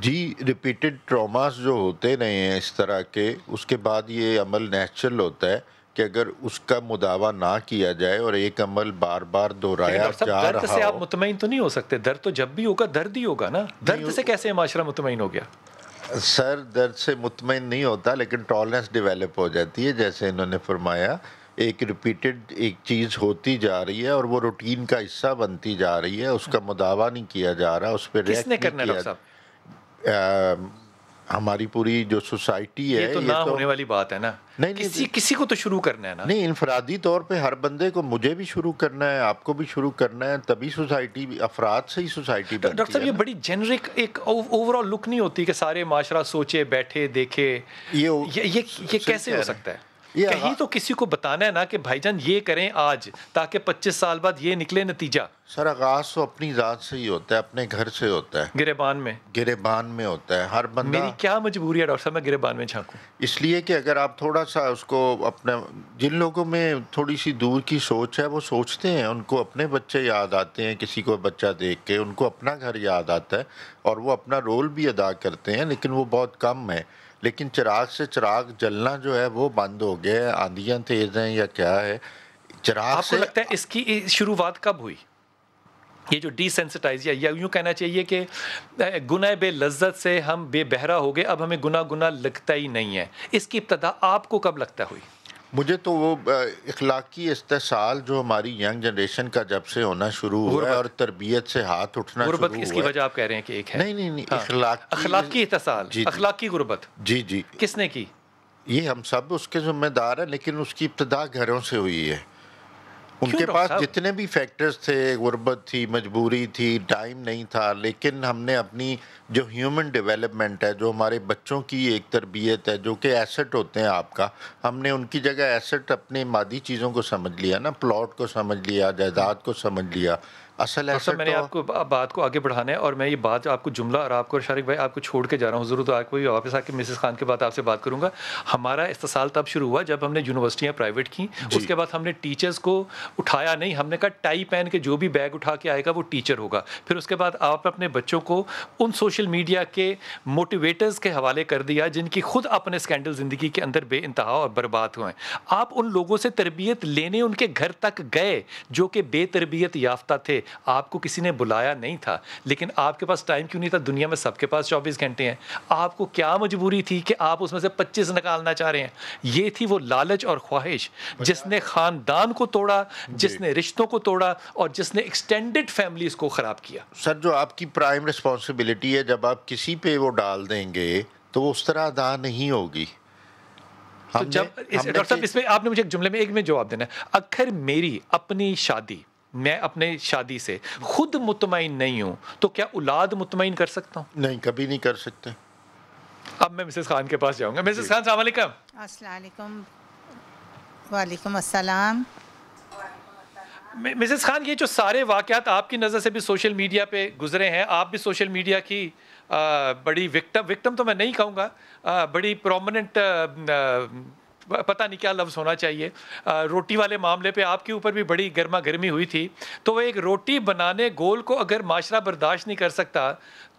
جی repeated traumas جو ہوتے رہے ہیں اس طرح کے، اس کے بعد یہ عمل نیچرل ہوتا ہے کہ اگر اس کا مداوع نہ کیا جائے اور ایک عمل بار بار دہرایا جا درد رہا سے آپ ہو. مطمئن تو نہیں ہو سکتے، درد تو جب بھی ہوگا درد ہی ہوگا نا، درد سے کیسے معاشرہ مطمئن ہو گیا؟ سر درد سے مطمئن نہیں ہوتا لیکن ٹالرنس ڈیولپ ہو جاتی ہے، جیسے انہوں نے فرمایا ایک ریپیٹڈ ایک چیز ہوتی جا رہی ہے اور وہ روٹین کا حصہ بنتی جا رہی ہے، اس کا مداوع نہیں کیا جا رہا، اس پہ کس نے ریئیکٹ کرنا ہے نہیں ڈاکٹر کیا. صاحب؟ ہماری پوری جو سوسائٹی ہے یہ تو نہ ہونے والی بات ہے نا، کسی کو تو شروع کرنا ہے نا. نہیں، انفرادی طور پہ ہر بندے کو، مجھے بھی شروع کرنا ہے، آپ کو بھی شروع کرنا ہے، تبھی سوسائٹی، افراد سے ہی سوسائٹی بنتی ہے. ڈاکٹر صاحب یہ بڑی جنرک ایک اوور آل لک نہیں ہوتی کہ سارے معاشرہ سوچے بیٹھے دیکھے، یہ کیسے ہو سکتا ہے؟ کہیں تو کسی کو بتانا ہے نا کہ بھائی جان یہ کریں آج، تاکہ 25 سال بعد یہ نکلے نتیجہ. سر آغاز تو اپنی ذات سے ہی ہوتا ہے، اپنے گھر سے ہوتا ہے، گریبان میں ہوتا ہے. ہر بندہ، میری کیا مجبوری ہے ڈاکٹر صاحب میں گریبان میں جھانکوں؟ اس لیے کہ اگر آپ تھوڑا سا اس کو اپنا، جن لوگوں میں تھوڑی سی دور کی سوچ ہے وہ سوچتے ہیں، ان کو اپنے بچے یاد آتے ہیں، کسی کو بچہ دیکھ کے ان کو اپنا گھر یاد آتا ہے اور وہ اپنا رول بھی ادا کرتے ہیں، لیکن وہ بہت کم ہے. لیکن چراغ سے چراغ جلنا جو ہے وہ بند ہو گیا ہے. آندیاں تیز ہیں یا کیا ہے چراغ آپ کو لگتا ہے اس کی شروعات کب ہوئی؟ یہ جو ڈی سینسٹائز، یا یوں کہنا چاہیے کہ گناہ بے لذت سے ہم بے بہرا ہو گئے، اب ہمیں گناہ لگتا ہی نہیں ہے. اس کی ابتدا آپ کو کب لگتا ہوئی؟ مجھے تو وہ اخلاقی استحصال جو ہماری ینگ جنریشن کا جب سے ہونا شروع ہوا ہے اور تربیت سے ہاتھ اٹھنا شروع ہوا ہے. غربت اس کی وجہ آپ کہہ رہے ہیں کہ ایک ہے؟ نہیں، اخلاقی استحصال، اخلاقی غربت. جی کس نے کی؟ یہ ہم سب اس کے ذمہ دار ہیں، لیکن اس کی ابتدا گھروں سے ہوئی ہے. ان کے پاس جتنے بھی فیکٹرز تھے، غربت تھی، مجبوری تھی، ٹائم نہیں تھا، لیکن ہم نے اپنی جو ہیومن ڈیولپمنٹ ہے، جو ہمارے بچوں کی ایک تربیت ہے، جو کہ ایسٹ ہوتے ہیں آپ کا، ہم نے ان کی جگہ ایسٹ اپنے مادی چیزوں کو سمجھ لیا نا، پلاٹ کو سمجھ لیا، جائیداد کو سمجھ لیا. اصل ایسٹ میں نے آپ کو بات کو آگے بڑھانا ہے، اور میں یہ بات آپ کو جملہ اور آپ کو شارق بھائی آپ کو چھوڑ کے جا رہا ہوں ضرور، تو آپ کو واپس آ کے مسز خان کے بعد آپ سے بات کروں گا. ہمارا استحصال تب شروع ہوا جب ہم نے یونیورسٹیاں پرائیویٹ کی. اس کے بعد ہم نے ٹیچرز کو اٹھایا نہیں، ہم نے کہا ٹائی پہن کے جو بھی بیگ اٹھا کے آئے گا وہ ٹیچر ہوگا. پھر اس کے بعد آپ اپنے بچوں کو ان سوشل میڈیا کے موٹیویٹرز کے حوالے کر دیا جن کی خود اپنے اسکینڈل زندگی کے اندر بے انتہا اور برباد ہوئے. آپ ان لوگوں سے تربیت لینے ان کے گھر تک گئے جو کہ بے تربیت یافتہ تھے. آپ کو کسی نے بلایا نہیں تھا، لیکن آپ کے پاس ٹائم کیوں نہیں تھا؟ دنیا میں سب کے پاس 24 گھنٹے ہیں. آپ کو کیا مجبوری تھی کہ آپ اس میں سے 25 نکالنا چاہ رہے ہیں؟ یہ تھی وہ لالچ اور خواہش جس نے خاندان کو توڑا، جس نے رشتوں کو توڑا، اور جس نے ایکسٹینڈڈ فیملیز کو خراب کیا. سر جو آپ کی پرائم رسپانسبلٹی ہے، جب آپ کسی پہ وہ ڈال دیں گے تو وہ اس طرح ادا نہیں ہوگی. تو جب ڈاکٹر صاحب اس میں آپ نے مجھے ایک جملے میں ایک میں جواب دینا ہے. اگر میری اپنی شادی، میں اپنے شادی سے خود مطمئن نہیں ہوں تو کیا اولاد مطمئن کر سکتا ہوں؟ نہیں، کبھی نہیں کر سکتے. اب میں مسز خان کے پاس جاؤں گا. مسز خان السلام علیکم. السلام علیکم. وعلیکم السلام. مسز خان یہ جو سارے واقعات آپ کی نظر سے بھی سوشل میڈیا پہ گزرے ہیں، آپ بھی سوشل میڈیا کی بڑی وکٹم تو میں نہیں کہوں گا، بڑی پرومننٹ، پتہ نہیں کیا لفظ ہونا چاہیے، روٹی والے معاملے پہ آپ کے اوپر بھی بڑی گرما گرمی ہوئی تھی. تو وہ ایک روٹی بنانے گول کو اگر معاشرہ برداشت نہیں کر سکتا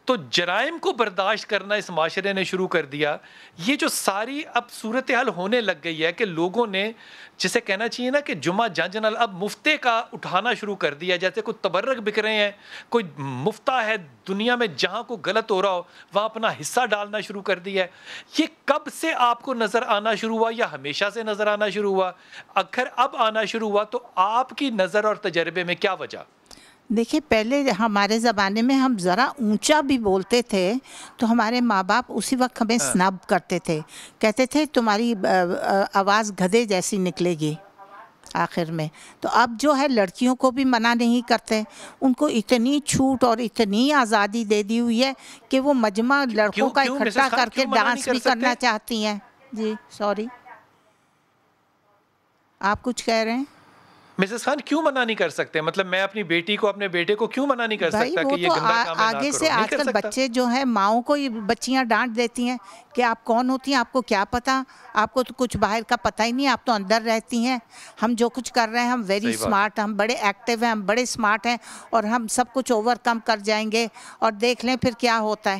تو جرائم کو برداشت کرنا اس معاشرے نے شروع کر دیا. یہ جو ساری اب صورتحال ہونے لگ گئی ہے کہ لوگوں نے جسے کہنا چاہیے نا کہ جمعہ جانجنال اب مفتے کا اٹھانا شروع کر دیا. جیسے کوئی تبرک بک رہے ہیں، کوئی مفتہ ہے دنیا میں جہاں کو غلط ہو رہا ہو وہاں اپنا حصہ ڈالنا شروع کر دیا ہے. یہ کب سے آپ کو نظر آنا شروع ہوا یا ہمیشہ سے نظر آنا شروع ہوا؟ اگر اب آنا شروع ہوا تو آپ کی نظر اور تجربے میں کیا وجہ؟ دیکھیے پہلے ہمارے زمانے میں ہم ذرا اونچا بھی بولتے تھے تو ہمارے ماں باپ اسی وقت ہمیں سنب کرتے تھے، کہتے تھے تمہاری آواز گدھے جیسی نکلے گی آخر میں. تو اب جو ہے لڑکیوں کو بھی منع نہیں کرتے، ان کو اتنی چھوٹ اور اتنی آزادی دے دی ہوئی ہے کہ وہ مجمع لڑکوں کا اکٹھا کر کے ڈانس بھی کرنا چاہتی ہیں. جی سوری، آپ کچھ کہہ رہے ہیں؟ مسز خان کیوں منع نہیں کر سکتے؟ مطلب میں اپنی بیٹی کو اپنے بیٹے کو کیوں منع نہیں کر سکتا کہ یہ گندا کام نہ کرو؟ آگے سے آج کل بچے جو ہیں ماؤں کو یہ بچیاں ڈانٹ دیتی ہیں کہ آپ کون ہوتی ہیں، آپ کو کیا پتا، آپ کو تو کچھ باہر کا پتہ ہی نہیں، آپ تو اندر رہتی ہیں. ہم جو کچھ کر رہے ہیں ہم ویری اسمارٹ، ہم بڑے ایکٹیو ہیں، ہم بڑے اسمارٹ ہیں اور ہم سب کچھ اوور کم کر جائیں گے اور دیکھ لیں پھر کیا ہوتا ہے.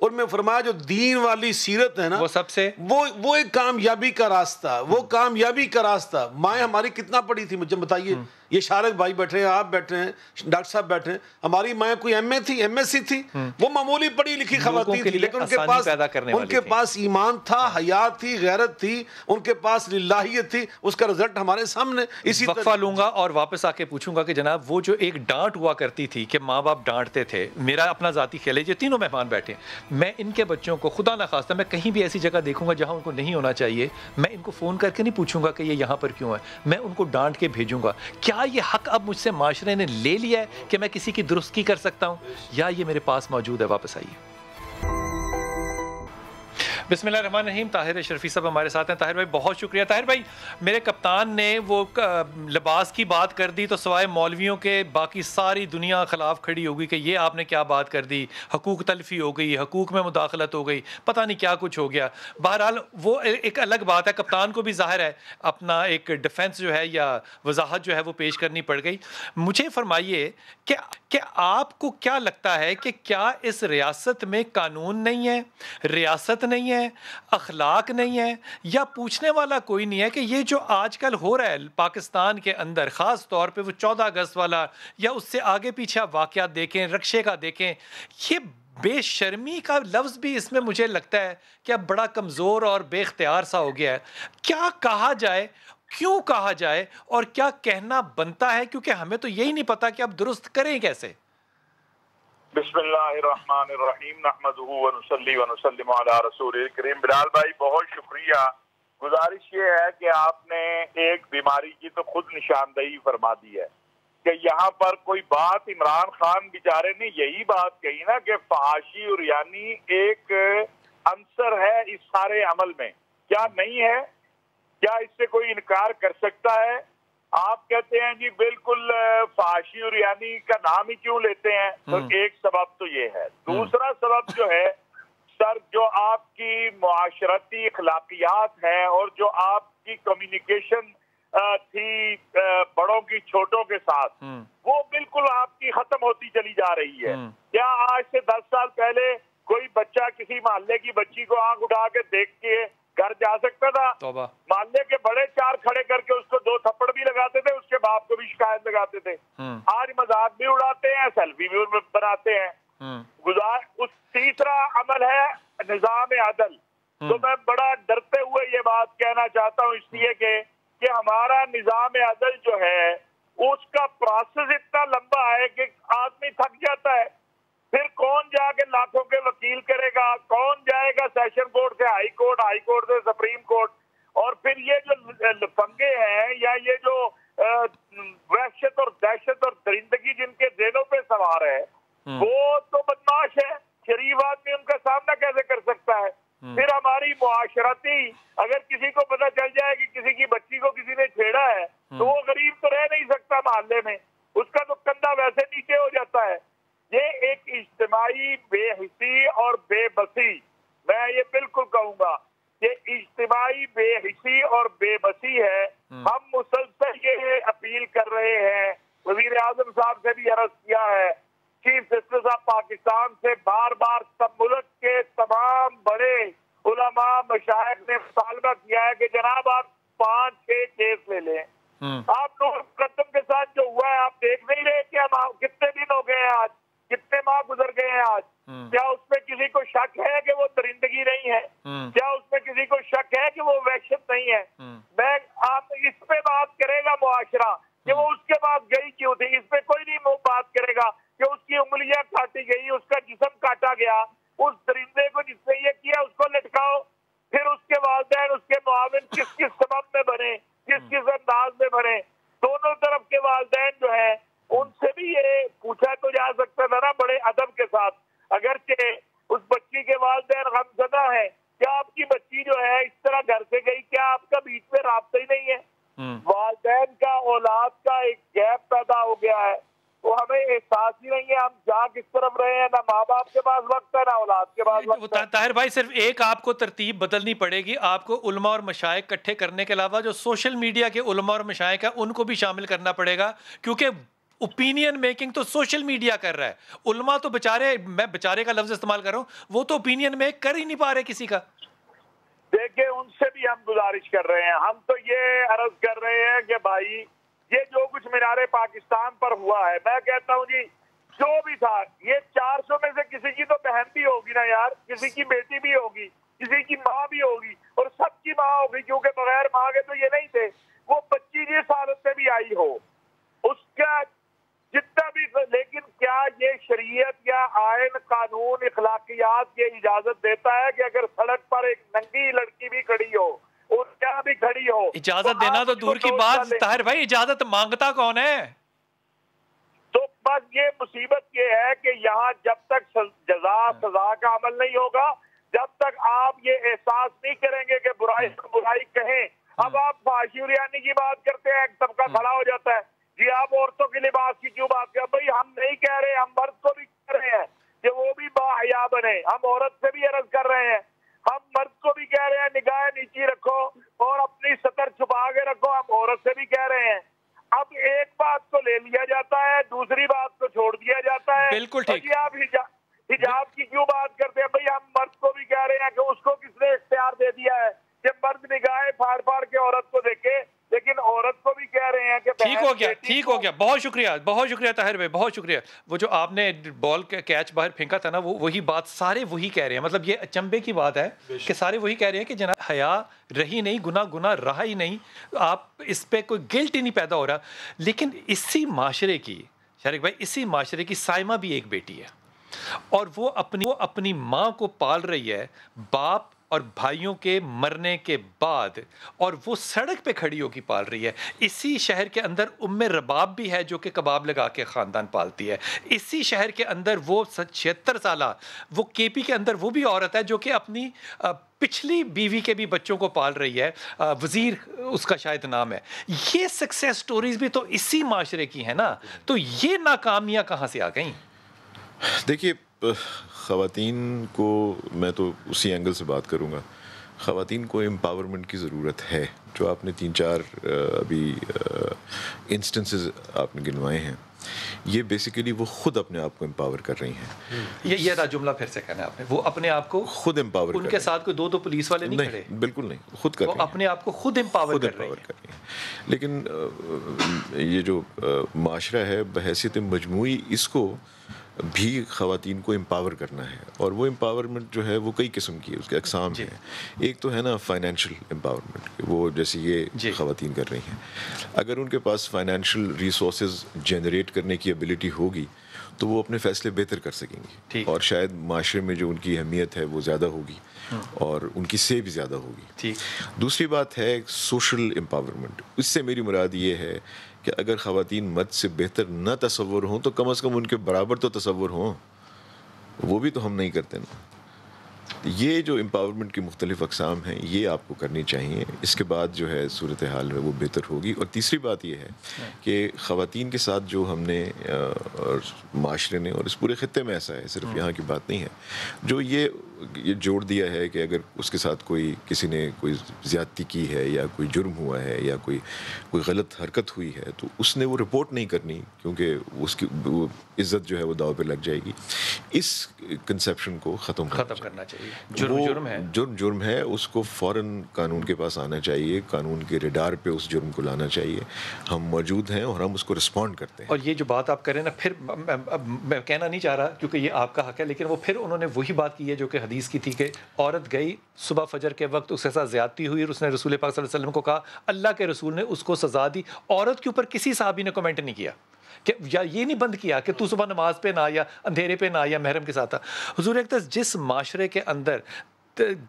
اور میں فرمایا جو دین والی سیرت ہے نا وہ سب سے وہ ایک کامیابی کا راستہ، وہ کامیابی کا راستہ. مائیں ہماری کتنا پڑھی تھی مجھے بتائیے. یہ شارد بھائی بیٹھے ہیں، آپ بیٹھے ہیں، ڈاکٹر صاحب بیٹھے ہیں. ہماری مائیں کوئی ایم اے تھی، ایم ایس سی تھی، وہ معمولی پڑھی لکھی خواتین تھی، لیکن ان کے پاس ایمان تھا، حیات تھی، غیرت تھی، ان کے پاس للہیت تھی. اس کا رزلٹ ہمارے سامنے. اسی وقفہ لوں گا اور واپس آ کے پوچھوں گا کہ جناب وہ جو ایک ڈانٹ ہوا کرتی تھی کہ ماں باپ ڈانٹتے تھے، میرا اپنا ذاتی خیال ہے، جو تینوں مہمان بیٹھے ہیں، میں ان کے بچوں کو خدا نخواستہ میں کہیں بھی ایسی جگہ دیکھوں گا جہاں ان کو نہیں ہونا چاہیے، میں ان کو فون کر کے نہیں پوچھوں گا کہ یہ یہاں پر کیوں ہے، میں ان کو ڈانٹ کے بھیجوں گا. کیا یہ حق اب مجھ سے معاشرے نے لے لیا ہے کہ میں کسی کی درستی کر سکتا ہوں، یا یہ میرے پاس موجود ہے؟ واپس آئیے. بسم اللہ الرحمن الرحیم. طاہر اشرفی صاحب ہمارے ساتھ ہیں. طاہر بھائی بہت شکریہ. طاہر بھائی میرے کپتان نے وہ لباس کی بات کر دی تو سوائے مولویوں کے باقی ساری دنیا خلاف کھڑی ہوگی کہ یہ آپ نے کیا بات کر دی، حقوق تلفی ہو گئی، حقوق میں مداخلت ہو گئی، پتہ نہیں کیا کچھ ہو گیا. بہرحال وہ ایک الگ بات ہے، کپتان کو بھی ظاہر ہے اپنا ایک ڈیفنس جو ہے یا وضاحت جو ہے وہ پیش کرنی پڑ گئی. مجھے فرمائیے کہ آپ کو کیا لگتا ہے کہ کیا اس ریاست میں قانون نہیں ہے، ریاست نہیں ہے، اخلاق نہیں ہے، یا پوچھنے والا کوئی نہیں ہے کہ یہ جو آج کل ہو رہا ہے پاکستان کے اندر، خاص طور پہ وہ 14 اگست والا یا اس سے آگے پیچھے آپ واقعات دیکھیں، رکشے کا دیکھیں، یہ بے شرمی کا لفظ بھی اس میں مجھے لگتا ہے کہ اب بڑا کمزور اور بے اختیار سا ہو گیا ہے. کیا کہا جائے، کیوں کہا جائے، اور کیا کہنا بنتا ہے، کیونکہ ہمیں تو یہی نہیں پتا کہ اب درست کریں کیسے. بسم اللہ الرحمن الرحیم نحمدہ ونصلی ونسلم علی رسول الکریم. بلال بھائی بہت شکریہ. گزارش یہ ہے کہ آپ نے ایک بیماری کی تو خود نشاندہی فرما دی ہے کہ یہاں پر کوئی بات عمران خان بیچارے نے یہی بات کہی نا کہ فحاشی اور یعنی ایک عنصر ہے اس سارے عمل میں. کیا نہیں ہے؟ کیا اس سے کوئی انکار کر سکتا ہے؟ آپ کہتے ہیں جی بالکل فحاشی اور یعنی کا نام ہی کیوں لیتے ہیں؟ تو ایک سبب تو یہ ہے. دوسرا سبب جو ہے سر، جو آپ کی معاشرتی اخلاقیات ہیں اور جو آپ کی کمیونیکیشن تھی بڑوں کی چھوٹوں کے ساتھ، وہ بالکل آپ کی ختم ہوتی چلی جا رہی ہے. کیا آج سے 10 سال پہلے کوئی بچہ کسی محلے کی بچی کو آنکھ اٹھا کے دیکھ کے گھر جا سکتا تھا؟ محلے کے بڑے 4 کھڑے کر کے اس کو 2 تھپڑ بھی لگاتے تھے، اس کے باپ کو بھی شکایت لگاتے تھے. آج مذاق بھی اڑاتے ہیں، سیلفی بھی بناتے ہیں. تیسرا عمل ہے نظام عدل. تو میں بڑا ڈرتے ہوئے یہ بات کہنا چاہتا ہوں، اس لیے کہ ہمارا نظام عدل جو ہے اس کا پروسیس اتنا لمبا ہے کہ آدمی تھک جاتا ہے. پھر کون جا کے لاکھوں کے وکیل کرے گا، کون جائے گا سیشن کورٹ سے ہائی کورٹ، ہائی کورٹ سے سپریم کورٹ. اور پھر یہ جو لفنگے ہیں یا یہ جو وحشت اور دہشت اور درندگی جن کے ذہنوں پہ سوار ہے، وہ تو بدماش ہے. شریف آدمی ان کا سامنا کیسے کر سکتا ہے؟ پھر ہماری معاشرتی، اگر کسی کو پتہ چل جائے کہ کسی کی بچی کو کسی نے چھیڑا ہے تو وہ غریب تو رہ نہیں سکتا محلے میں، اس کا تو کندھا ویسے نیچے ہو جاتا ہے. یہ ایک اجتماعی بے حسی اور بے بسی، میں یہ بالکل کہوں گا کہ اجتماعی بے حسی اور بے بسی ہے. ہم مسلسل یہ اپیل کر رہے ہیں، وزیر اعظم صاحب سے بھی عرض کیا ہے، چیف جسٹس آف پاکستان سے بار بار سب ملک کے تمام بڑے علماء مشائخ نے مطالبہ کیا ہے کہ جناب آپ 5-6 کیس لے لیں. آپ لوگ مقدم کے ساتھ جو ہوا ہے آپ دیکھ نہیں رہے کہ ہم کتنے دن ہو گئے ہیں، آج کتنے ماہ گزر گئے ہیں آج. کیا اس میں کسی کو شک ہے کہ وہ درندگی نہیں ہے؟ کیا اس میں کسی کو شک ہے کہ وہ وحشت نہیں ہے؟ میں آپ اس پہ بات کرے گا معاشرہ کہ وہ اس کے بعد گئی کیوں تھی. اس پہ کوئی نہیں بات کرے گا کہ اس کی انگلیاں کاٹی گئی، اس کا جسم کاٹا گیا. اس درندے کو جس نے یہ کیا اس کو لٹکاؤ. پھر اس کے والدین، اس کے معاون کس کس سبب میں بنے، کس کس انداز میں بنے. دونوں طرف کے والدین جو ہیں ان سے بھی یہ پوچھا تو جا سکتا تھا نا بڑے ادب کے ساتھ. اگرچہ اس بچی کے والدین غمزدہ ہیں، کیا آپ کی بچی جو ہے اس طرح گھر سے گئی، کیا آپ کا بیچ میں رابطہ ہی نہیں ہے؟ والدین کا اولاد کا ایک گیپ پیدا ہو گیا ہے. وہ ہمیں احساس ہی نہیں ہے ہم جا کس طرف رہے ہیں. نہ ماں باپ کے پاس وقت ہے، نہ اولاد کے پاس وقت ہے. طاہر بھائی صرف ایک آپ کو ترتیب بدلنی پڑے گی، آپ کو علماء اور مشائخ اکٹھے کرنے کے علاوہ جو سوشل میڈیا کے علماء اور مشائخ ہیں ان کو بھی شامل کرنا پڑے گا، کیونکہ اوپینین میکنگ تو سوشل میڈیا کر رہا ہے. علماء تو بچارے, میں بچارے کا لفظ استعمال کر رہا ہوں, وہ تو اوپینین میک کر ہی نہیں پا رہے کسی کا. دیکھیں ان سے بھی ہم گزارش کر رہے ہیں, ہم تو یہ عرض کر رہے ہیں کہ بھائی یہ جو کچھ مینار پاکستان پر ہوا ہے, میں کہتا ہوں جی جو بھی تھا, یہ 400 میں سے کسی کی تو بہن بھی ہوگی نا یار, کسی کی بیٹی بھی ہوگی, کسی کی ماں بھی ہوگی, اور سب کی ماں ہوگی, کیونکہ بغیر ماں کے تو یہ نہیں تھے. وہ بچی جس حالت سے بھی آئی ہو اس کا جتنا بھی, لیکن کیا یہ شریعت یا آئین قانون اخلاقیات یہ اجازت دیتا ہے کہ اگر سڑک پر ایک ننگی لڑکی بھی کھڑی ہو اور کیا بھی کھڑی ہو, اجازت دینا تو دور کی بات طاہر بھائی, اجازت مانگتا کون ہے؟ تو بس یہ مصیبت یہ ہے کہ یہاں جب تک جزا سزا کا عمل نہیں ہوگا, جب تک آپ یہ احساس نہیں کریں گے کہ برائی برائی کہیں. اب آپ فحاشی ریانی کی بات کرتے ہیں, ایک طبقہ کھڑا ہو جاتا ہے, جی آپ عورتوں کے لباس کی کیوں بات کریں؟ بھائی ہم نہیں کہہ رہے, ہم مرد کو بھی کہہ رہے ہیں کہ وہ بھی باحیا بنے. ہم عورت سے بھی عرض کر رہے ہیں, ہم مرد کو بھی کہہ رہے ہیں نگاہیں نیچی رکھو اور اپنی سطر چھپا کے رکھو, ہم عورت سے بھی کہہ رہے ہیں. اب ایک بات کو لے لیا جاتا ہے, دوسری بات کو چھوڑ دیا جاتا ہے. بالکل ٹھیک. جی آپ حجاب کی کیوں بات کرتے ہیں؟ بھائی ہم مرد کو بھی کہہ رہے ہیں کہ اس کو کس نے اختیار دے دیا ہے کہ مرد نگاہیں پھاڑ پھاڑ کے عورت کو دیکھے, لیکن عورت کو بھی کہہ رہے ہیں کہ ٹھیک ہو گیا, ٹھیک ہو گیا, بہت شکریہ, بہت شکریہ طاہر بھائی, بہت شکریہ. وہ جو آپ نے بال کیچ باہر پھینکا تھا نا, وہ وہی بات سارے وہی کہہ رہے ہیں. مطلب یہ اچنبے کی بات ہے کہ سارے وہی کہہ رہے ہیں کہ جناب حیا رہی نہیں, گناہ رہا ہی نہیں, آپ اس پہ کوئی گلٹ ہی نہیں پیدا ہو رہا. لیکن اسی معاشرے کی, شارق بھائی, اسی معاشرے کی سائمہ بھی ایک بیٹی ہے, اور وہ اپنی ماں کو پال رہی ہے باپ اور بھائیوں کے مرنے کے بعد, اور وہ سڑک پہ کھڑی ہو کے پال رہی ہے. اسی شہر کے اندر ام رباب بھی ہے جو کہ کباب لگا کے خاندان پالتی ہے. اسی شہر کے اندر وہ 76 سالہ وہ کے پی کے اندر وہ بھی عورت ہے جو کہ اپنی پچھلی بیوی کے بھی بچوں کو پال رہی ہے, وزیر اس کا شاید نام ہے. یہ سکسیس سٹوریز بھی تو اسی معاشرے کی ہیں نا, تو یہ ناکامیاں کہاں سے آ گئیں؟ دیکھیے, خواتین کو میں تو اسی اینگل سے بات کروں گا. خواتین کو امپاورمنٹ کی ضرورت ہے. جو آپ نے 3-4 ابھی انسٹنسز آپ نے گنوائے ہیں, یہ بیسیکلی وہ خود اپنے آپ کو امپاور کر رہی ہیں. یہ جملہ پھر سے کہنا ہے آپ نے, وہ اپنے آپ کو خود امپاور, ان کے ساتھ کوئی 2 پولیس والے نہیں کھڑے, بالکل نہیں, خود کر رہی ہیں, اپنے آپ کو خود امپاور کر رہی ہیں. لیکن یہ جو معاشرہ ہے بحیثیت مجموعی, اس کو بھی خواتین کو امپاور کرنا ہے, اور وہ امپاورمنٹ جو ہے وہ کئی قسم کی ہے, اس کے اقسام ہیں. ایک تو ہے نا فائنینشیل امپاورمنٹ, وہ جیسے یہ خواتین کر رہی ہیں. اگر ان کے پاس فائنینشیل ریسورسز جنریٹ کرنے کی ایبلٹی ہوگی تو وہ اپنے فیصلے بہتر کر سکیں گی, اور شاید معاشرے میں جو ان کی اہمیت ہے وہ زیادہ ہوگی, اور ان کی سے بھی زیادہ ہوگی. دوسری بات ہے سوشل امپاورمنٹ. اس سے میری مراد یہ ہے کہ اگر خواتین مرد سے بہتر نہ تصور ہوں تو کم از کم ان کے برابر تو تصور ہوں. وہ بھی تو ہم نہیں کرتے نا. یہ جو امپاورمنٹ کی مختلف اقسام ہیں یہ آپ کو کرنی چاہیے. اس کے بعد جو ہے صورتحال میں وہ بہتر ہوگی. اور تیسری بات یہ ہے کہ خواتین کے ساتھ جو ہم نے معاشرے نے, اور اس پورے خطے میں ایسا ہے, صرف یہاں کی بات نہیں ہے, جو یہ جوڑ دیا ہے کہ اگر اس کے ساتھ کسی نے کوئی زیادتی کی ہے یا کوئی جرم ہوا ہے یا کوئی غلط حرکت ہوئی ہے تو اس نے وہ رپورٹ نہیں کرنی, کیونکہ اس کی وہ عزت جو ہے وہ داؤ پہ لگ جائے گی. اس کنسیپشن کو ختم کرنا چاہیے. جرم ہے, اس کو فوراً قانون کے پاس آنا چاہیے, قانون کے ریڈار پہ اس جرم کو لانا چاہیے. ہم موجود ہیں اور ہم اس کو رسپونڈ کرتے ہیں. اور یہ جو بات آپ کریں نا, پھر میں کہنا نہیں چاہ رہا کیونکہ یہ آپ کا حق ہے, لیکن وہ پھر انہوں نے وہی بات کی ہے جو کہ حدیث کی تھی کہ عورت گئی صبح فجر کے وقت, اس کے ساتھ زیادتی ہوئی, اور اس نے رسول پاک صلی اللہ علیہ وسلم کو کہا, اللہ کے رسول نے اس کو سزا دی. عورت کے اوپر کسی صحابی نے کمنٹ نہیں کیا, کہ یا یہ نہیں بند کیا کہ تو صبح نماز پہ نہ, یا اندھیرے پہ نہ, یا محرم کے ساتھ. حضور اقدس جس معاشرے کے اندر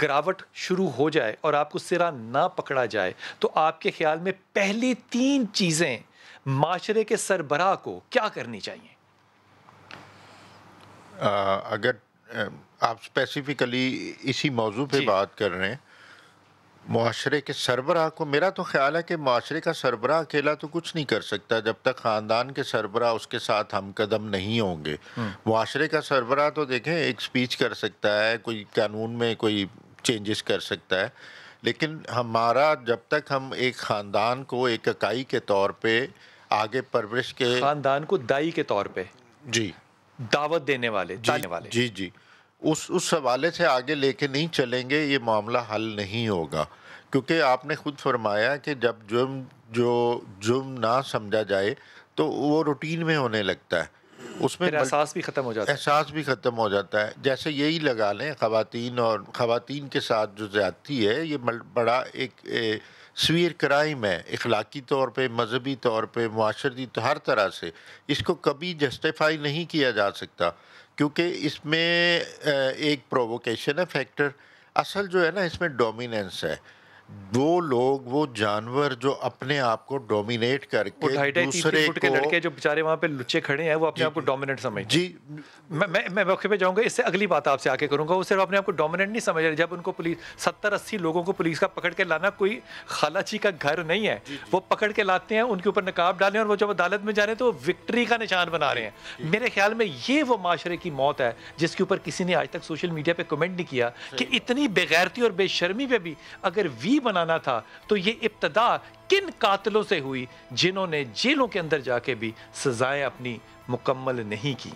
گراوٹ شروع ہو جائے اور آپ کو سرا نہ پکڑا جائے, تو آپ کے خیال میں پہلی 3 چیزیں معاشرے کے سربراہ کو کیا کرنی چاہیے؟ اگر آپ اسپیسیفکلی اسی موضوع پہ بات کر رہے ہیں, معاشرے کے سربراہ کو, میرا تو خیال ہے کہ معاشرے کا سربراہ اکیلا تو کچھ نہیں کر سکتا جب تک خاندان کے سربراہ اس کے ساتھ ہم قدم نہیں ہوں گے. معاشرے کا سربراہ تو دیکھیں ایک سپیچ کر سکتا ہے, کوئی قانون میں کوئی چینجز کر سکتا ہے, لیکن ہمارا جب تک ہم ایک خاندان کو ایک اکائی کے طور پہ آگے پرورش کے خاندان کو دائی کے طور پہ جی دعوت دینے والے جی اس حوالے سے آگے لے کے نہیں چلیں گے یہ معاملہ حل نہیں ہوگا، کیونکہ آپ نے خود فرمایا کہ جب جرم نہ سمجھا جائے تو وہ روٹین میں ہونے لگتا ہے، اس میں احساس بھی ختم ہو جاتا ہے جیسے یہی لگا لیں خواتین کے ساتھ جو زیادتی ہے یہ بڑا ایک سویر کرائم ہے، اخلاقی طور پہ، مذہبی طور پہ، معاشرتی تو ہر طرح سے اس کو کبھی جسٹیفائی نہیں کیا جا سکتا، کیونکہ اس میں ایک پرووکیشن ہے فیکٹر، اصل جو ہے نا اس میں ڈومیننس ہے، وہ جانور جو اپنے آپ کو ڈومینیٹ کر کے دوسرے کے لڑکے جو بیچارے وہاں پہ لچے کھڑے ہیں وہ اپنے آپ کو ڈومیننٹ سمجھتے ہیں. جی میں موقع پہ جاؤں گا، اس سے اگلی بات آپ سے آ کے کروں گا، وہ صرف اپنے آپ کو ڈومیننٹ نہیں سمجھ رہے. جب ان کو پولیس 70-80 لوگوں کو پولیس کا پکڑ کے لانا کوئی خالہ جی کا گھر نہیں ہے، وہ پکڑ کے لاتے ہیں، ان کے اوپر نقاب ڈالیں اور وہ جب عدالت میں جا رہے ہیں تو وہ وکٹری کا نشان بنا رہے ہیں. میرے خیال میں یہ وہ معاشرے کی موت ہے جس کے اوپر کسی نے آج تک سوشل میڈیا پہ کمنٹ نہیں کیا کہ اتنی بےغیرتی اور بے شرمی پہ بھی اگر بنانا تھا تو یہ ابتدا کن قاتلوں سے ہوئی جنہوں نے جیلوں کے اندر جا کے بھی سزائیں اپنی مکمل نہیں کی.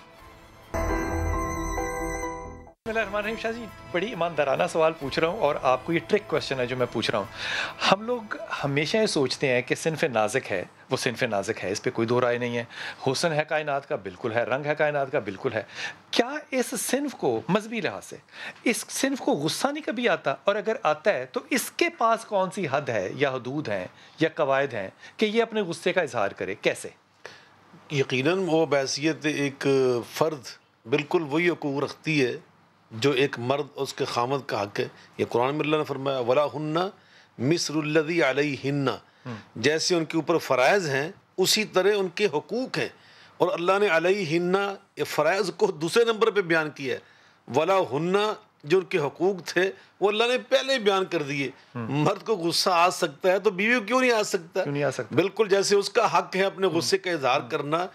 بسم اللہ الرحمن الرحیم. شاہ جی بڑی ایماندارانہ سوال پوچھ رہا ہوں اور آپ کو یہ ٹرک کوشچن ہے جو میں پوچھ رہا ہوں. ہم لوگ ہمیشہ یہ سوچتے ہیں کہ صنف نازک ہے، وہ صنف نازک ہے، اس پہ کوئی دو رائے نہیں ہے. حسن ہے کائنات کا بالکل ہے، رنگ ہے کائنات کا بالکل ہے. کیا اس صنف کو مذہبی لحاظ سے اس صنف کو غصہ نہیں کبھی آتا؟ اور اگر آتا ہے تو اس کے پاس کون سی حد ہے یا حدود ہیں یا قواعد ہیں کہ یہ اپنے غصے کا اظہار کرے؟ کیسے؟ یقیناً وہ بحیثیت ایک فرد بالکل وہی حقوق رکھتی ہے جو ایک مرد اس کے خامد کا حق ہے. یہ قرآن میں اللہ نے فرمایا وَلَهُنَّ مِثْلُ الَّذِي عَلَيْهِنَّ، جیسے ان کے اوپر فرائض ہیں اسی طرح ان کے حقوق ہیں. اور اللہ نے علیہن یہ فرائض کو دوسرے نمبر پہ بیان کیا ہے. وَلَهُنَّ جو ان کے حقوق تھے وہ اللہ نے پہلے بیان کر دیے. مرد کو غصہ آ سکتا ہے تو بیوی کیوں نہیں آ سکتا؟ بالکل جیسے اس کا حق ہے اپنے غصے کا اظہار کرنا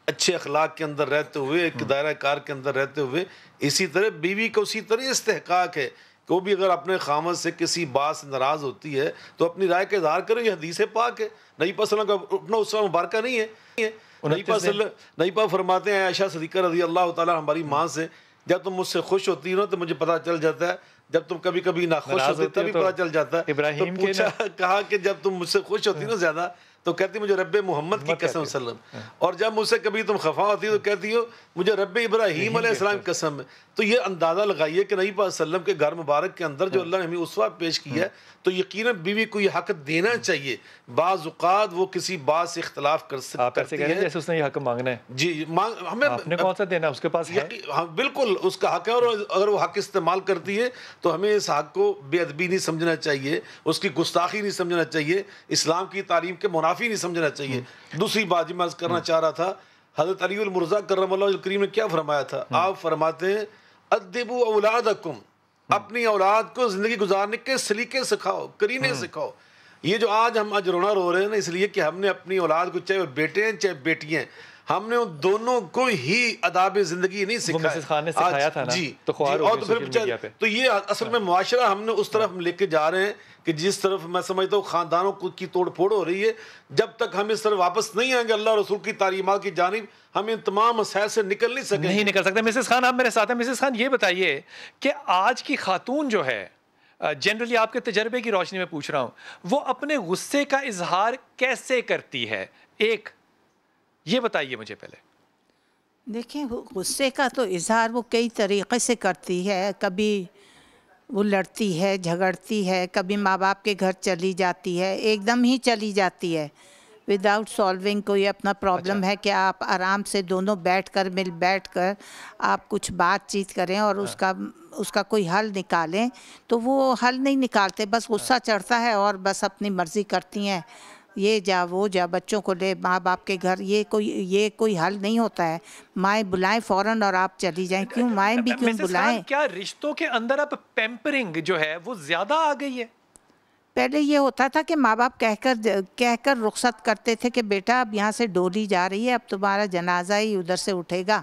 اچھے اخلاق کے اندر رہتے ہوئے، ایک دائرہ کار کے اندر رہتے ہوئے، اسی طرح بیوی کو اسی طرح استحقاق ہے کہ وہ بھی اگر اپنے خامد سے کسی بات سے ناراض ہوتی ہے تو اپنی رائے کا اظہار کرے. یہ حدیث پاک ہے، نبی پاک صلی اللہ علیہ وسلم کا اپنا اسوہ مبارکہ نہیں ہے. نبی پاک فرماتے ہیں عائشہ صدیقہ رضی اللہ تعالیٰ ہماری ماں سے، جب تم مجھ سے خوش ہوتی ہو تو مجھے پتہ چل جاتا ہے، جب تم کبھی کبھی ناخوش ہوتی تبھی پتہ چل جاتا ہے. تو پوچھا، کہا کہ جب تم مجھ سے خوش ہوتی نا زیادہ تو کہتی مجھے رب محمد کی قسم وسلم، اور جب مجھ سے کبھی تم خفا ہوتی تو کہتی ہو مجھے رب ابراہیم علیہ السلام کی قسم ہے. تو یہ اندازہ لگائیے کہ نبی پاک صلی اللہ علیہ وسلم کے گھر مبارک کے اندر جو اللہ نے ہمیں اسوہ پیش کیا ہے تو یقیناً بیوی کو یہ حق دینا چاہیے. بعض اوقات وہ کسی بات سے اختلاف کر سکتی ہے. آپ ایسے کہہ رہے ہیں جیسے اس نے یہ حق مانگنا ہے. جی ہمیں آپ نے کون سا دینا، اس کے پاس ہے. بالکل اس کا حق ہے، اور اگر وہ حق استعمال کرتی ہے تو ہمیں اس حق کو بے ادبی نہیں سمجھنا چاہیے، اس کی گستاخی نہیں سمجھنا چاہیے، اسلام کی تعلیم کے منافی نہیں سمجھنا چاہیے. دوسری بات جو میں عرض کرنا چاہ رہا تھا، حضرت علی المرضا کرم اللہ کریم نے کیا فرمایا تھا؟ آپ فرماتے ہیں ادبوا اولادکم، اپنی اولاد کو زندگی گزارنے کے سلیقے سکھاؤ، کرینے سکھاؤ. یہ جو آج ہم رونا رو رہے ہیں نا، اس لیے کہ ہم نے اپنی اولاد کو، چاہے وہ بیٹے ہیں چاہے بیٹیاں ہیں، ہم نے ان دونوں کو ہی آداب زندگی نہیں سکھایا. مسز خان نے سکھایا تھا نا، تو خوار ہو گئے سوشل میڈیا پہ. تو یہ اصل میں معاشرہ ہم نے اس طرف لے کے جا رہے ہیں کہ جس طرف میں سمجھتا ہوں خاندانوں کی توڑ پھوڑ ہو رہی ہے. جب تک ہم اس طرف واپس نہیں آئیں گے اللہ رسول کی تعلیمات کی جانب، ہم ان تمام مسائل سے نکل نہیں سکیں. نہیں نکل سکتے. مسز خان آپ میرے ساتھ ہیں. مسز خان یہ بتائیے کہ آج کی خاتون جو ہے، جنرلی آپ کے تجربے کی روشنی میں پوچھ رہا ہوں، وہ اپنے غصے کا اظہار کیسے کرتی ہے؟ ایک یہ بتائیے مجھے پہلے. دیکھیں غصے کا تو اظہار وہ کئی طریقے سے کرتی ہے. کبھی وہ لڑتی ہے، جھگڑتی ہے، کبھی ماں باپ کے گھر چلی جاتی ہے، ایک دم ہی چلی جاتی ہے وداؤٹ سالونگ کوئی اپنا پرابلم ہے کہ آپ آرام سے دونوں بیٹھ کر آپ کچھ بات چیت کریں اور اس کا کوئی حل نکالیں. تو وہ حل نہیں نکالتے، بس غصہ چڑھتا ہے اور بس اپنی مرضی کرتی ہیں، یہ جا وہ جا، بچوں کو لے ماں باپ کے گھر. یہ کوئی حل نہیں ہوتا ہے. مائیں بلائیں فوراً اور آپ چلی جائیں. کیوں مائیں بھی کیوں بلائیں؟ کیا رشتوں کے اندر اب پیمپرنگ جو ہے وہ زیادہ آ گئی ہے؟ پہلے یہ ہوتا تھا کہ ماں باپ کہہ کر رخصت کرتے تھے کہ بیٹا اب یہاں سے ڈولی جا رہی ہے، اب تمہارا جنازہ ہی ادھر سے اٹھے گا.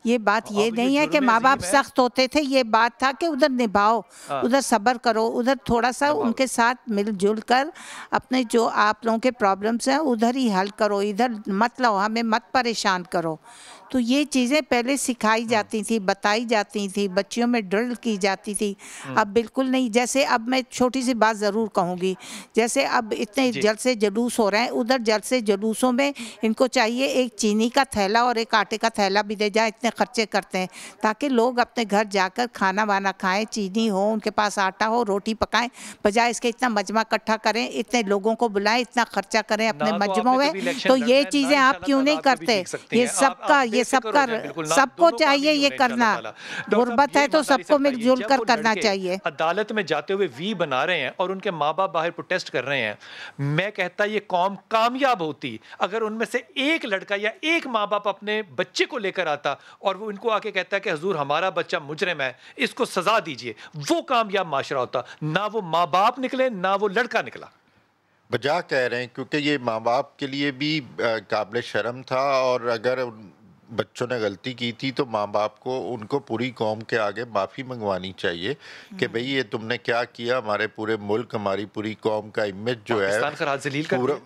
یہ بات یہ نہیں ہے کہ ماں باپ سخت ہوتے تھے، یہ بات تھا کہ ادھر نبھاؤ، ادھر صبر کرو، ادھر تھوڑا سا ان کے ساتھ مل جل کر اپنے جو آپ لوگوں کے پرابلمس ہیں ادھر ہی حل کرو، ادھر مت لاؤ، ہمیں مت پریشان کرو. تو یہ چیزیں پہلے سکھائی جاتی تھی، بتائی جاتی تھی، بچیوں میں ڈرل کی جاتی تھی. اب بالکل نہیں. جیسے اب میں چھوٹی سی بات ضرور کہوں گی، جیسے اب اتنے جلسے جلوس ہو رہے ہیں، ادھر جلسے جلوسوں میں ان کو چاہیے ایک چینی کا تھیلا اور ایک آٹے کا تھیلا بھی دے جائے، اتنے خرچے کرتے ہیں تاکہ لوگ اپنے گھر جا کر کھانا وانا کھائیں، چینی ہو ان کے پاس، آٹا ہو، روٹی پکائیں، بجائے اس کے اتنا مجمع اکٹھا کریں، اتنے لوگوں کو بلائیں، اتنا خرچہ کریں اپنے مجمعوں میں. تو یہ چیزیں آپ کیوں نہیں کرتے؟ یہ سب کو چاہیے یہ کرنا. غربت ہے تو سب کو مل جل کر کرنا چاہیے. عدالت میں جاتے ہوئے وی بنا رہے ہیں اور ان کے ماں باپ باہر پروٹیسٹ کر رہے ہیں. میں کہتا یہ قوم کامیاب ہوتی اگر ان میں سے ایک لڑکا یا ایک ماں باپ اپنے بچے کو لے کر آتا اور وہ ان کو آ کے کہتا ہے کہ حضور ہمارا بچہ مجرم ہے، اس کو سزا دیجئے. وہ کامیاب معاشرہ ہوتا. نہ وہ ماں باپ نکلے نہ وہ لڑکا نکلا. بجا کہہ رہے ہیں کیونکہ یہ ماں باپ کے لیے بھی قابل شرم تھا، اور اگر بچوں نے غلطی کی تھی تو ماں باپ کو ان کو پوری قوم کے آگے معافی منگوانی چاہیے کہ بھئی یہ تم نے کیا کیا، ہمارے پورے ملک، ہماری پوری قوم کا امیج جو ہے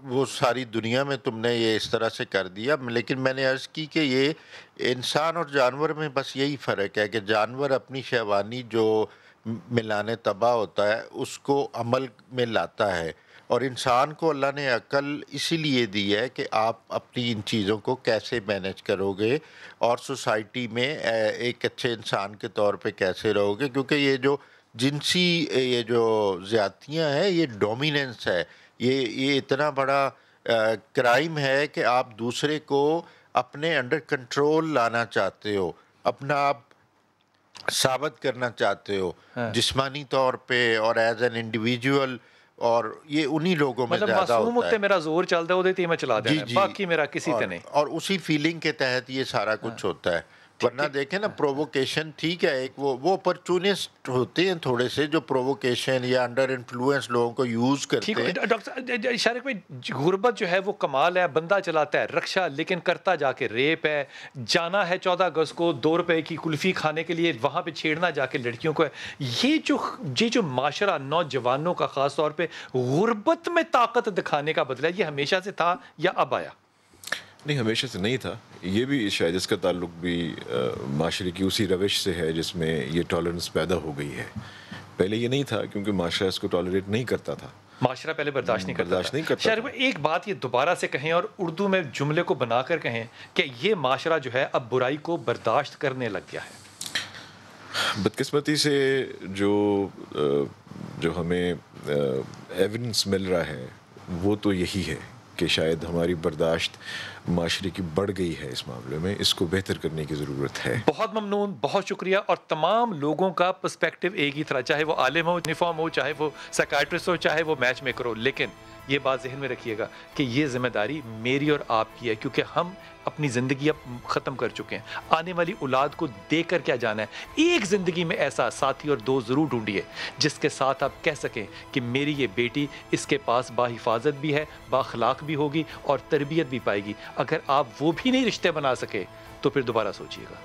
وہ ساری دنیا میں تم نے یہ اس طرح سے کر دیا. لیکن میں نے عرض کی کہ یہ انسان اور جانور میں بس یہی فرق ہے کہ جانور اپنی شیوانی جو ملانے تباہ ہوتا ہے اس کو عمل میں لاتا ہے، اور انسان کو اللہ نے عقل اسی لیے دی ہے کہ آپ اپنی ان چیزوں کو کیسے مینیج کرو گے اور سوسائٹی میں ایک اچھے انسان کے طور پہ کیسے رہو گے. کیونکہ یہ جو جنسی یہ جو زیادتیاں ہیں یہ ڈومیننس ہے، یہ اتنا بڑا کرائم ہے کہ آپ دوسرے کو اپنے انڈر کنٹرول لانا چاہتے ہو، اپنا آپ ثابت کرنا چاہتے ہو جسمانی طور پہ اور ایز این انڈیویجول، اور یہ انہی لوگوں میں زیادہ ہوتا ہے. معصوم ہوتے میرا زور چل دے ہوتے میں چلا دینا، باقی میرا کسی تے نہیں. اور اسی فیلنگ کے تحت یہ سارا کچھ ہوتا ہے. ورنہ دیکھیں نا پرووکیشن ٹھیک ہے، ایک وہ اپرچونسٹ ہوتے ہیں تھوڑے سے جو پرووکیشن یا انڈر انفلوئنس لوگوں کو یوز کرتے ہیں. ڈاکٹر شارق بھائی، غربت جو ہے وہ کمال ہے، بندہ چلاتا ہے رکشہ لیکن کرتا جا کے ریپ ہے. جانا ہے 14 اگست کو 2 روپے کی کلفی کھانے کے لیے، وہاں پہ چھیڑنا جا کے لڑکیوں کو ہے. یہ جو معاشرہ نوجوانوں کا خاص طور پہ غربت میں طاقت دکھانے کا بدلہ ہے، یہ ہمیشہ سے تھا یا اب آیا؟ نہیں، ہمیشہ سے نہیں تھا. یہ بھی شاید اس کا تعلق بھی معاشرے کی اسی روش سے ہے جس میں یہ ٹالرنس پیدا ہو گئی ہے. پہلے یہ نہیں تھا کیونکہ معاشرہ اس کو ٹالریٹ نہیں کرتا تھا. معاشرہ پہلے برداشت نہیں کرتا. شاید ایک بات یہ دوبارہ سے کہیں اور اردو میں جملے کو بنا کر کہیں کہ یہ معاشرہ جو ہے اب برائی کو برداشت کرنے لگ گیا ہے. بدقسمتی سے جو ہمیں ایویڈنس مل رہا ہے وہ تو یہی ہے کہ شاید ہماری برداشت معاشرے کی بڑھ گئی ہے. اس معاملے میں اس کو بہتر کرنے کی ضرورت ہے. بہت ممنون، بہت شکریہ. اور تمام لوگوں کا پرسپیکٹو ایک ہی طرح، چاہے وہ عالم ہو، یونیفارم ہو، چاہے وہ سائیکائٹرسٹ ہو، چاہے وہ میچ میکر ہو، لیکن یہ بات ذہن میں رکھیے گا کہ یہ ذمہ داری میری اور آپ کی ہے، کیونکہ ہم اپنی زندگی اب ختم کر چکے ہیں. آنے والی اولاد کو دے کر کیا جانا ہے؟ ایک زندگی میں ایسا ساتھی اور دوست ضرور ڈھونڈیے جس کے ساتھ آپ کہہ سکیں کہ میری یہ بیٹی اس کے پاس باحفاظت بھی ہے، بااخلاق بھی ہوگی اور تربیت بھی پائے گی. اگر آپ وہ بھی نہیں رشتے بنا سکے تو پھر دوبارہ سوچیے گا.